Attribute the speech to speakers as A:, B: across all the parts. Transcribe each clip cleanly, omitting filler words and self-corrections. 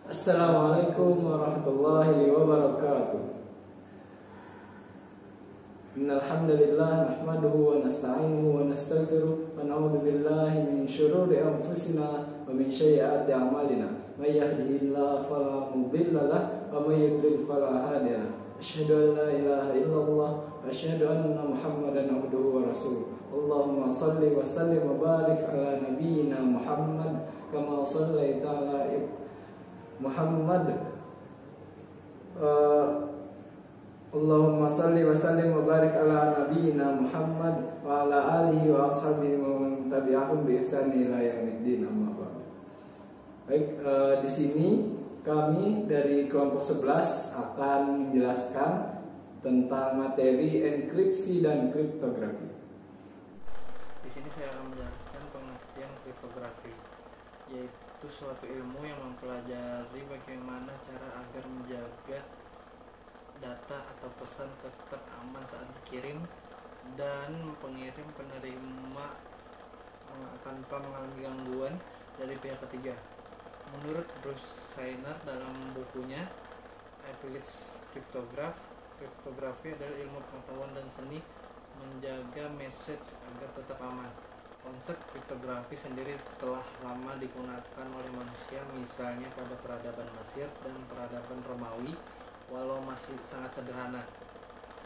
A: Assalamualaikum warahmatullahi wabarakatuh. Innal hamdalillah nahmaduhu wa nasta'inuhu wa nastaghfiruh wa na'udzu billahi min syururi anfusina wa min sayyiati a'malina. May yahdihillahu fala mudilla lahu wa may yudlil fala hadiya lahu. Asyhadu an la ilaha illallah wa asyhadu anna Muhammadan abduhu wa rasuluh. Allahumma shalli wa sallim wa barik ala nabiyyina Muhammad kama shallaita ala Muhammad. Allahumma salli wa sallim wa barik ala nabiyyina Muhammad wa ala alihi wa ashabihi wa man tabi'ahum bi ihsan ila yaumiddin, amma ba'd. Baik, di sini kami dari kelompok 11 akan menjelaskan tentang materi enkripsi dan kriptografi.
B: Di sini saya akan menjelaskan pengertian kriptografi, yaitu suatu ilmu yang mempelajari bagaimana cara agar menjaga data atau pesan tetap aman saat dikirim dan pengirim penerima tanpa mengalami gangguan dari pihak ketiga. Menurut Bruce Sainer dalam bukunya Epiclesis Cryptograph, kriptografi adalah ilmu pengetahuan dan seni menjaga message agar tetap aman. Konsep kriptografi sendiri telah lama digunakan oleh manusia, misalnya pada peradaban Mesir dan peradaban Romawi, walau masih sangat sederhana.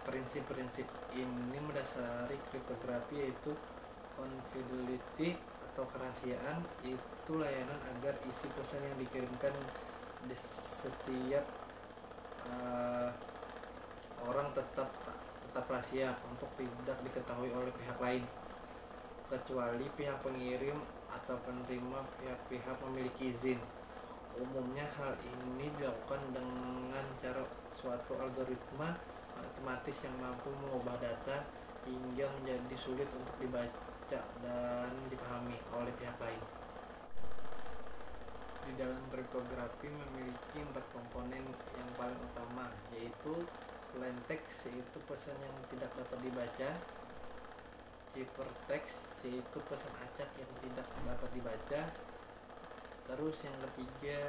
B: Prinsip-prinsip ini mendasari kriptografi, yaitu confidentiality atau kerahasiaan, itu layanan agar isi pesan yang dikirimkan di setiap orang tetap rahasia untuk tidak diketahui oleh pihak lain, kecuali pihak pengirim atau penerima pihak-pihak memiliki izin. Umumnya hal ini dilakukan dengan cara suatu algoritma matematis yang mampu mengubah data hingga menjadi sulit untuk dibaca dan dipahami oleh pihak lain. Di dalam kriptografi memiliki 4 komponen yang paling utama, yaitu plain text, yaitu pesan yang tidak dapat dibaca; ciphertext, yaitu pesan acak yang tidak dapat dibaca; terus yang ketiga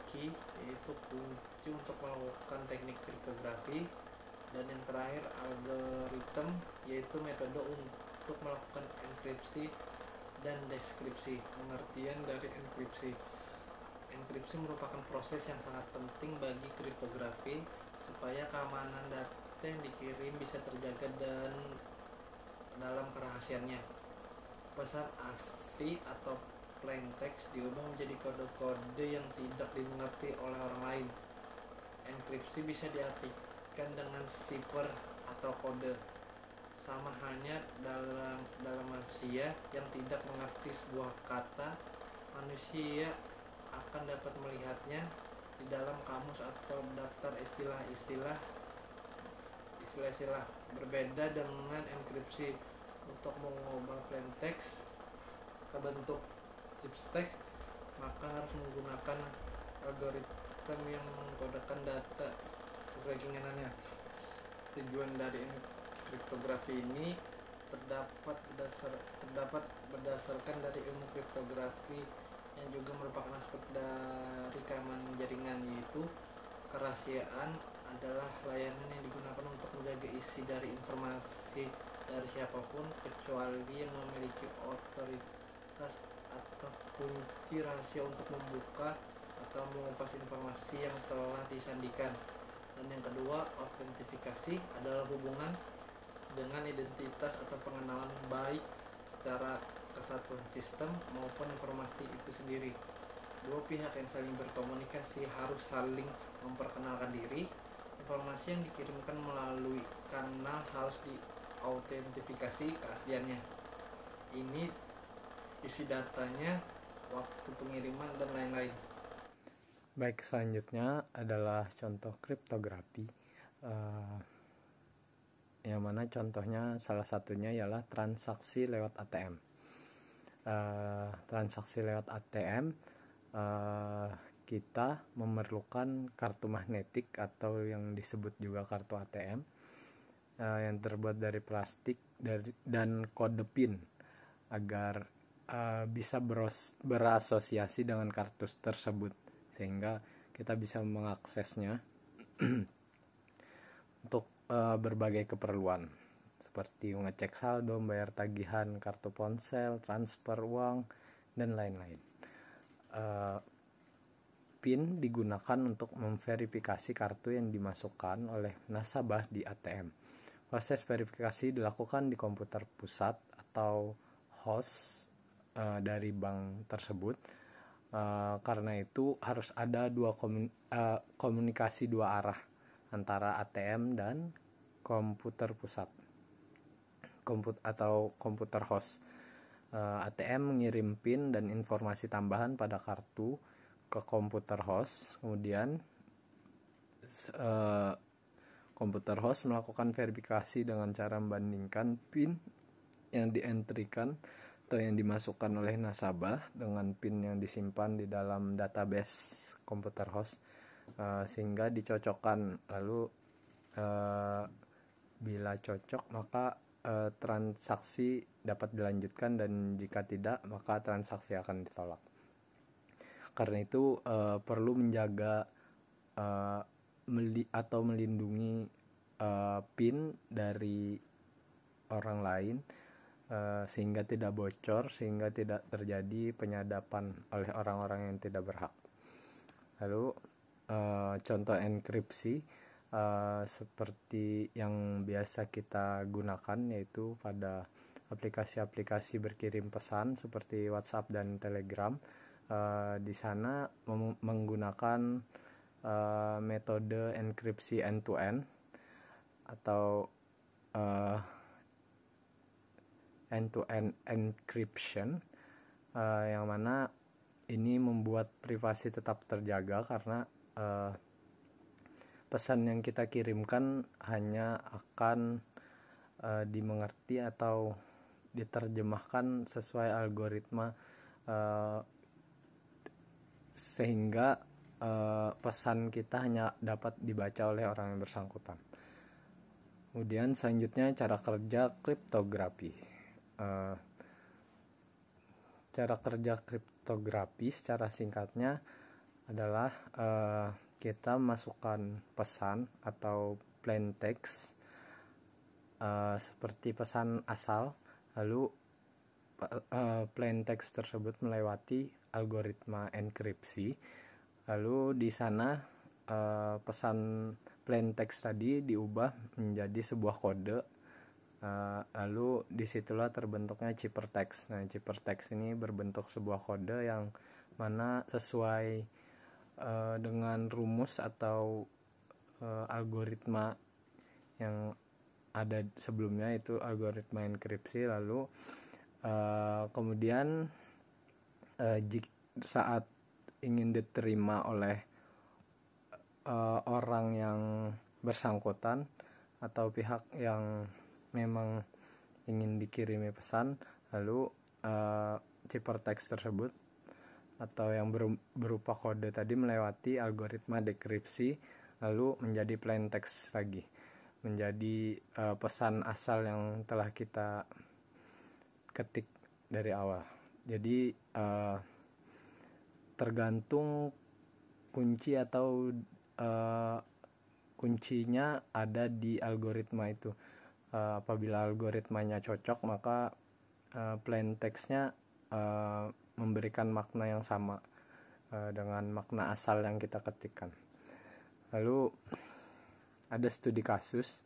B: key, yaitu kunci untuk melakukan teknik kriptografi; dan yang terakhir algorithm, yaitu metode untuk melakukan enkripsi dan deskripsi. Pengertian dari enkripsi. Enkripsi merupakan proses yang sangat penting bagi kriptografi supaya keamanan data yang dikirim bisa terjaga dan dalam kerahasiaannya. Pesan asli atau plain text diubah menjadi kode-kode yang tidak dimengerti oleh orang lain. Enkripsi bisa diartikan dengan sipher atau kode. Sama halnya dalam manusia yang tidak mengerti sebuah kata, manusia akan dapat melihatnya di dalam kamus atau daftar istilah-istilah. Berbeda dengan enkripsi. Untuk mengubah plain text ke bentuk ciphertext, maka harus menggunakan algoritma yang mengkodekan data sesuai keinginannya. Tujuan dari kriptografi ini terdapat berdasarkan dari ilmu kriptografi yang juga merupakan aspek dari keamanan jaringan, yaitu kerahasiaan adalah layanan yang digunakan untuk menjaga isi dari informasi dari siapapun kecuali yang memiliki otoritas atau kunci rahasia untuk membuka atau mengupas informasi yang telah disandikan. Dan yang kedua, autentifikasi adalah hubungan dengan identitas atau pengenalan baik secara kesatuan sistem maupun informasi itu sendiri. Dua pihak yang saling berkomunikasi harus saling memperkenalkan diri. Informasi yang dikirimkan melalui kanal harus diautentifikasi keasliannya. Ini isi datanya, waktu pengiriman, dan lain-lain.
A: Baik, selanjutnya adalah contoh kriptografi, yang mana contohnya salah satunya ialah transaksi lewat ATM. Transaksi lewat ATM, kita memerlukan kartu magnetik atau yang disebut juga kartu ATM, yang terbuat dari plastik dan kode PIN agar bisa berasosiasi dengan kartu tersebut, sehingga kita bisa mengaksesnya untuk berbagai keperluan seperti mengecek saldo, bayar tagihan kartu ponsel, transfer uang, dan lain-lain. PIN digunakan untuk memverifikasi kartu yang dimasukkan oleh nasabah di ATM. Proses verifikasi dilakukan di komputer pusat atau host dari bank tersebut. Karena itu harus ada komunikasi dua arah antara ATM dan komputer pusat atau komputer host. ATM mengirim PIN dan informasi tambahan pada kartu ke komputer host, kemudian komputer host melakukan verifikasi dengan cara membandingkan PIN yang dientrikan atau yang dimasukkan oleh nasabah dengan PIN yang disimpan di dalam database komputer host, sehingga dicocokkan. Lalu bila cocok maka transaksi dapat dilanjutkan, dan jika tidak maka transaksi akan ditolak. Karena itu perlu menjaga atau melindungi PIN dari orang lain sehingga tidak bocor, sehingga tidak terjadi penyadapan oleh orang-orang yang tidak berhak. Lalu contoh enkripsi seperti yang biasa kita gunakan, yaitu pada aplikasi-aplikasi berkirim pesan seperti WhatsApp dan Telegram. Di sana menggunakan metode enkripsi end-to-end atau end-to-end encryption, yang mana ini membuat privasi tetap terjaga karena pesan yang kita kirimkan hanya akan dimengerti atau diterjemahkan sesuai algoritma, sehingga pesan kita hanya dapat dibaca oleh orang yang bersangkutan. Kemudian selanjutnya cara kerja kriptografi. Cara kerja kriptografi secara singkatnya adalah kita masukkan pesan atau plain text seperti pesan asal, lalu plain text tersebut melewati algoritma enkripsi, lalu di sana pesan plain text tadi diubah menjadi sebuah kode, lalu disitulah terbentuknya ciphertext. Nah, ciphertext ini berbentuk sebuah kode yang mana sesuai dengan rumus atau algoritma yang ada sebelumnya, itu algoritma enkripsi. Lalu kemudian saat ingin diterima oleh orang yang bersangkutan atau pihak yang memang ingin dikirimi pesan, lalu ciphertext tersebut atau yang berupa kode tadi melewati algoritma dekripsi, lalu menjadi plain text lagi, menjadi pesan asal yang telah kita ketik dari awal. Jadi tergantung kunci atau kuncinya ada di algoritma itu. Apabila algoritmanya cocok, maka plain textnya memberikan makna yang sama dengan makna asal yang kita ketikkan. Lalu ada studi kasus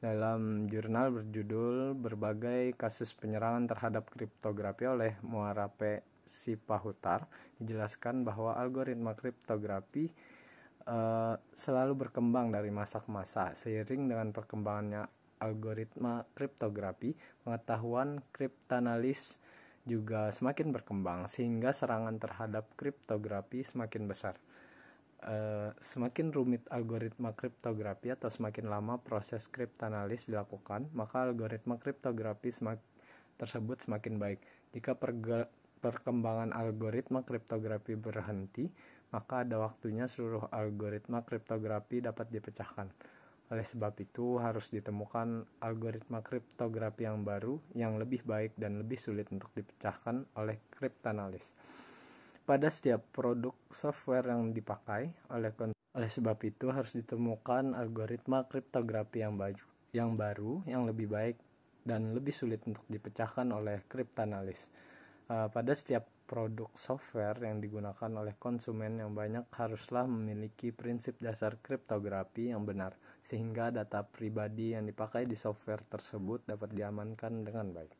A: dalam jurnal berjudul Berbagai Kasus Penyerangan Terhadap Kriptografi oleh Muara P. Sipahutar. Dijelaskan bahwa algoritma kriptografi selalu berkembang dari masa ke masa. Seiring dengan perkembangannya algoritma kriptografi, pengetahuan kriptanalis juga semakin berkembang, sehingga serangan terhadap kriptografi semakin besar. Semakin rumit algoritma kriptografi atau semakin lama proses kriptanalis dilakukan, maka algoritma kriptografi tersebut semakin baik. Jika perkembangan algoritma kriptografi berhenti, maka ada waktunya seluruh algoritma kriptografi dapat dipecahkan. Oleh sebab itu, harus ditemukan algoritma kriptografi yang baru, yang lebih baik dan lebih sulit untuk dipecahkan oleh kriptanalis. pada setiap produk software yang dipakai. Oleh sebab itu harus ditemukan algoritma kriptografi yang baru, yang lebih baik dan lebih sulit untuk dipecahkan oleh kriptanalis. Pada setiap produk software yang digunakan oleh konsumen yang banyak haruslah memiliki prinsip dasar kriptografi yang benar, sehingga data pribadi yang dipakai di software tersebut dapat diamankan dengan baik.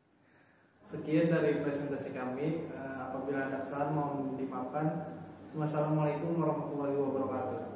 B: Sekian dari presentasi kami. Apabila ada kesalahan mohon dimaafkan. Wassalamualaikum warahmatullahi wabarakatuh.